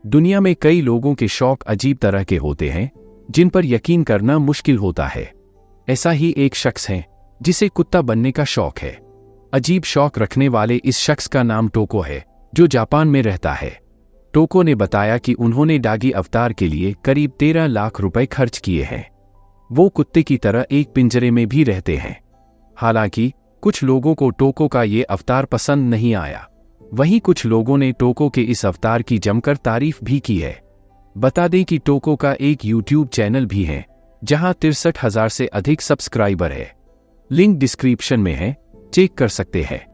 दुनिया में कई लोगों के शौक अजीब तरह के होते हैं जिन पर यकीन करना मुश्किल होता है। ऐसा ही एक शख्स है जिसे कुत्ता बनने का शौक है। अजीब शौक रखने वाले इस शख्स का नाम टोको है, जो जापान में रहता है। टोको ने बताया कि उन्होंने डॉगी अवतार के लिए करीब 13 लाख रुपए खर्च किए हैं। वो कुत्ते की तरह एक पिंजरे में भी रहते हैं। हालांकि कुछ लोगों को टोको का ये अवतार पसंद नहीं आया। वहीं कुछ लोगों ने टोको के इस अवतार की जमकर तारीफ भी की है। बता दें कि टोको का एक यूट्यूब चैनल भी है जहां 63,000 से अधिक सब्सक्राइबर है। लिंक डिस्क्रिप्शन में है, चेक कर सकते हैं।